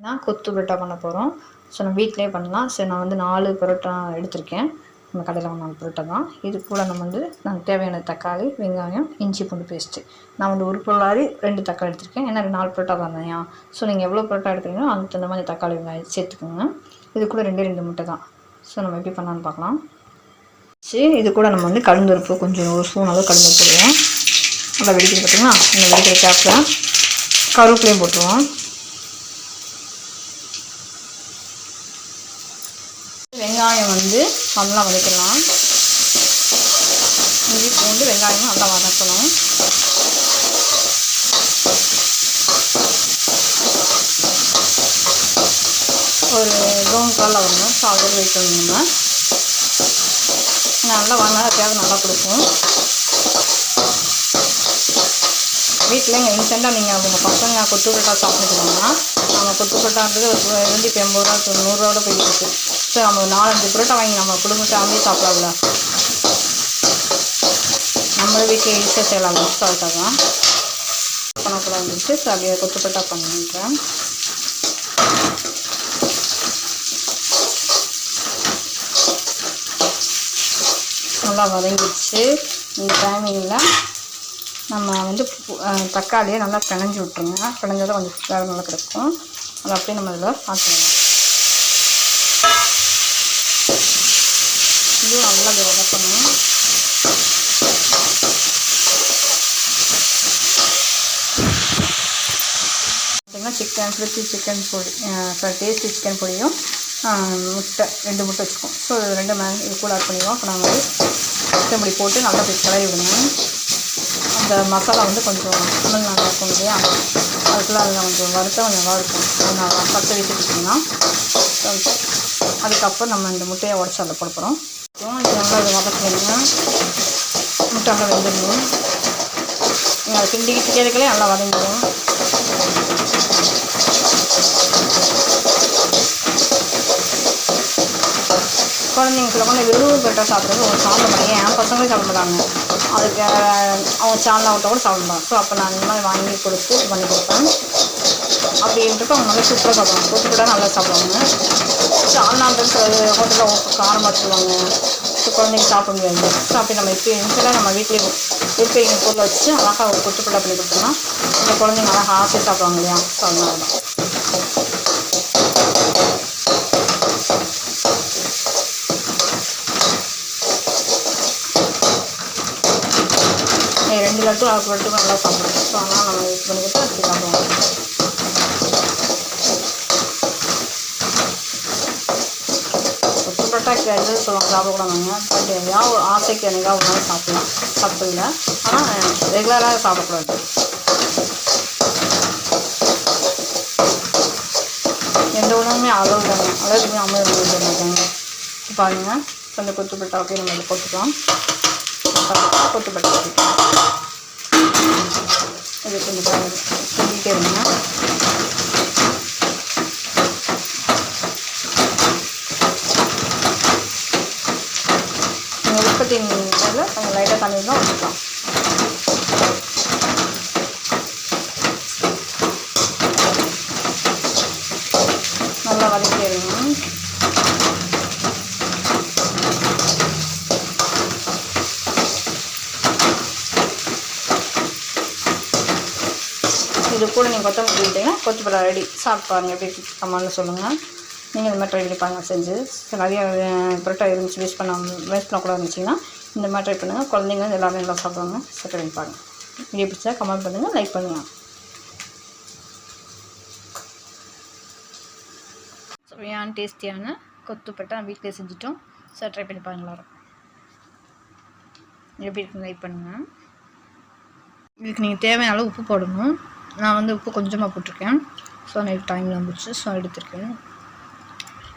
நான் கொத்து பரோட்டா பண்ண போகிறோம். ஸோ நம்ம வீட்டிலே பண்ணலாம். ஸோ நான் வந்து 4 பரோட்டா எடுத்திருக்கேன். நம்ம கடையில் வாங்கின பரோட்டா தான். இது கூட நம்ம வந்து நமக்கு தேவையான தக்காளி, வெங்காயம், இஞ்சி பூண்டு பேஸ்ட்டு. நான் வந்து ஒரு பொருளாரி 2 தக்காளி எடுத்திருக்கேன். ஏன்னா 4 பரோட்டா வந்தேன். ஸோ நீங்கள் எவ்வளோ பரோட்டா எடுக்கிறீங்களோ அதுக்கு தகுந்த மாதிரி தக்காளி வெங்காயம் சேர்த்துக்கோங்க. இது கூட 2 முட்டை தான். ஸோ நம்ம எப்படி பண்ணலான்னு பார்க்கலாம். சரி, இது கூட நம்ம வந்து கடுந்தருப்பு கொஞ்சம் ஒரு ஸ்பூன் அளவு கடுந்தருப்பு போடுவோம். நல்லா வெடிக்கிறது பார்த்திங்கன்னா இந்த வெடிக்கிற கேப்பில் கருவேப்பிலையும் போட்டுருவோம். வெங்காயம் வந்து நல்லா வதக்கலாம். இஞ்சி பூண்டு வெங்காயமும் நல்லா வதக்கணும். ஒரு ப்ரௌன் கலரில் வரணும். ஸோ அது வெயிட் பண்ணணும். நல்லா வதங்க தேவை நல்லா கொடுக்கும். வீட்டில் இங்கே இன்ஸ்டண்ட்டாக நீங்கள் உங்கள் பசங்க கொத்து பரோட்டா சாப்பிட்டுக்கணும்னா நம்ம கொத்து பரோட்டான்றது ஒரு 250 ரூபா 100 ரூபா போயிட்டு இருக்குது. ஸோ நம்ம 4-5 பரோட்டா வாங்கி நம்ம குடும்ப ஃபேமிலி சாப்பிடல. நம்ம வீட்டில் ஈஸியாக செய்யலாம். ஸோ அதுக்காக தான் பண்ணக்கூடாதுன்ட்டு ஸோ அப்படியே கொத்து பரோட்டா பண்ணிக்கிறேன். நல்லா வதங்கிடுச்சு. இந்த டைமிங்கில் நம்ம வந்து தக்காளியை நல்லா பிணைஞ்சி விட்டுருங்க. பிணைஞ்சதை கொஞ்சம் வேறு நல்லா கிடைக்கும். அதை அப்படியே நம்ம இதில் பார்த்துக்கலாம். இதுவும் நல்லா வதக்கணும். பார்த்திங்கன்னா சிக்கன் பொடி டேஸ்டி சிக்கன் பொடியும் முட்டை 2 முட்டை வச்சுக்கோம். ஸோ 2 இது கூட ஆட் பண்ணிடுவோம். அப்போ நாங்கள் வந்து சிக்கன் பொடி போட்டு நல்லா போய் கிளறி விடுங்க. அந்த மசாலா வந்து கொஞ்சம் ஸ்மெல் நல்லா இருக்கும் இல்லையா, அதுக்குள்ளே அதில் கொஞ்சம் வறுத்தா கொஞ்சம் நல்லா இருக்கும். அதனால் 10 விசில் வச்சிங்கன்னா அதுக்கப்புறம் நம்ம இந்த முட்டையை உடச்சி அதில் போட போகிறோம். இது நல்லா இது வதக்கிடுங்க. முட்டை நல்லா வெந்துடணும். நீங்கள் அதை கிண்டிக்கிட்டு கேட்கலே நல்லா வதங்கிடும். குழந்தைங்க சில குழந்தை வெறும் பரோட்டா சாப்பிட்றது ஒரு சாப்பிட மாட்டேங்க. என் பசங்களே சாப்பிட மாட்டாங்க. அதுக்கு அவங்க சால்னா விட்ட கூட சாப்பிடுவாங்க. ஸோ அப்போ நான் இந்த மாதிரி வாங்கி கொடுத்து இது பண்ணி கொடுப்பேன். அப்படின்றப்ப அவங்க நல்லா சூப்பராக சாப்பிடுவாங்க. கொத்து பரோட்டா நல்லா சாப்பிடுவாங்க. சால்னான்றது ஹோட்டலில் காரமாக வச்சுருவாங்க. ஸோ குழந்தைங்க சாப்பிட முடியாது. ஸோ அப்படி நம்ம இப்போ இன்ஸ்டெல்லாம் நம்ம வீட்டிலே இருக்கிற பொருளை வச்சு அழகாக ஒரு கொத்து பரோட்டா பண்ணி கொடுத்தோம்னா இந்த குழந்தைங்க அழகாக ஆசையாக சாப்பிடுவாங்க இல்லையா. ஸோ அதனால தான் ரெண்டு லட்டு நல்லா சாப்பிடுவோம். ஸோ அதனால் நம்ம யூஸ் பண்ணிக்கிட்டு அப்படி சாப்பிடுவோம். கொத்து பரோட்டா எது சொல்லுவாங்க சாப்பிடக்கூடாதுங்க. பட் எதாவது ஆசைக்கு எனக்காக ஒரு நாள் சாப்பிடலாம், தப்பு இல்லை. ஆனால் ரெகுலராக சாப்பிடக்கூடாது. எந்த உணவுமே அளவு தாங்க, அளவுக்குமே அமிர்தம் கொடுக்க மாட்டாங்க. பாருங்கள், கொஞ்சம் கொத்து பரோட்டாவுக்கே நம்ம இதை போட்டுக்கலாம். கொத்து பரோட்டா போட்டுக்கலாம். இது கொஞ்சம் சொல்லிகிட்டே இருங்க. நீங்கள் உற்பத்தி கொஞ்சம் லைட்டாக தண்ணி தான் வச்சுக்கலாம். நல்லா வதக்கிட்டே இருங்க. இது கூட நீங்கள் கொத்தமல்லி விட்டீங்கன்னா கொத்து பரோட்டா ரெடி. சாப்பிட்டு பாருங்கள், எப்படி கம்மான்னு சொல்லுங்கள். நீங்கள் இந்த மாதிரி ட்ரை பண்ணி பாருங்கள் செஞ்சு. நிறைய பரோட்டா இருந்துச்சு வேஸ்ட் பண்ணக்கூடாது இருந்துச்சிங்கன்னா இந்த மாதிரி ட்ரை பண்ணுங்கள். குழந்தைங்க எல்லாமே நல்லா சாப்பிடுவாங்க. ஸோ ட்ரை பண்ணி பாருங்கள். வீடியோ பிடிச்சா கமெண்ட் பண்ணுங்கள், லைக் பண்ணுங்கள். சுவையான டேஸ்டியான கொத்து பரோட்டா வீட்டிலே செஞ்சுட்டோம். ஸோ ட்ரை பண்ணி பாருங்கள் எல்லாரும். எப்படி இருக்குன்னு லைக் பண்ணுங்கள். இதுக்கு நீங்கள் தேவையான அளவு உப்பு போடணும். நான் வந்து உப்பு கொஞ்சமாக போட்டிருக்கேன். ஸோ எனக்கு டைம் வந்துச்சு. ஸோ எடுத்துருக்கேன்.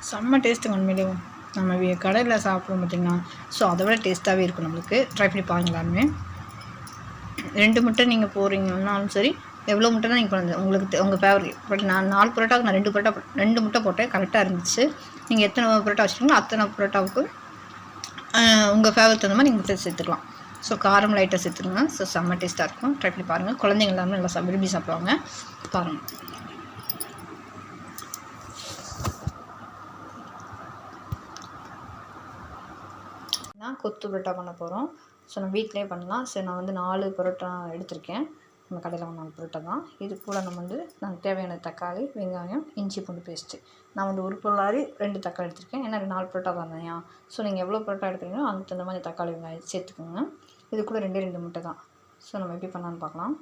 செம்ம டேஸ்ட்டுங்க உண்மையிலேயும். நம்ம கடையில் சாப்பிடுவோம் பார்த்திங்கன்னா, ஸோ அதை விட டேஸ்ட்டாகவே இருக்கும் நம்மளுக்கு. ட்ரை பண்ணி பாருங்களாமே. 2 முட்டை நீங்கள் போடுறீங்கன்னாலும் சரி, எவ்வளோ முட்டை தான் நீங்கள் பண்ணுங்க உங்களுக்கு உங்கள் ஃபேவரட். பட் நான் 4 பரோட்டாவுக்கு நான் 2 முட்டை போட்டேன். கரெக்டாக இருந்துச்சு. நீங்கள் எத்தனை பரோட்டா வச்சுருக்கீங்களோ அத்தனை பரோட்டாவுக்கு உங்கள் ஃபேவரட் தகுந்த மாதிரி நீங்கள் சேர்த்துக்கலாம். ஸோ காரம் லைட்டாக சேர்த்துருங்க. ஸோ செம்ம டேஸ்ட்டாக இருக்கும். ட்ரை பண்ணி பாருங்கள். குழந்தைங்க எல்லாமே நல்லா விரும்பி சாப்பிடுவாங்க. பாருங்கள். கொத்து பரோட்டா பண்ண போகிறோம். ஸோ நம்ம வீட்டிலே பண்ணலாம். ஸோ நான் வந்து 4 பரோட்டா எடுத்திருக்கேன். நம்ம கடையில் வாங்கின பரோட்டா தான். இது கூட நம்ம வந்து நமக்கு தேவையான தக்காளி, வெங்காயம், இஞ்சி பூண்டு பேஸ்ட்டு. நான் வந்து ஒரு பொருளாரி 2 தக்காளி எடுத்திருக்கேன். ஏன்னா 4 பரோட்டா தான் இல்லையா? ஸோ நீங்கள் எவ்வளோ பரோட்டா எடுக்கிறீங்களோ அதுக்கு தகுந்த மாதிரி தக்காளி வெங்காயம் சேர்த்துக்கோங்க. இது கூட 2 முட்டை தான். ஸோ நம்ம எப்படி பண்ணலான்னு பார்க்கலாம்.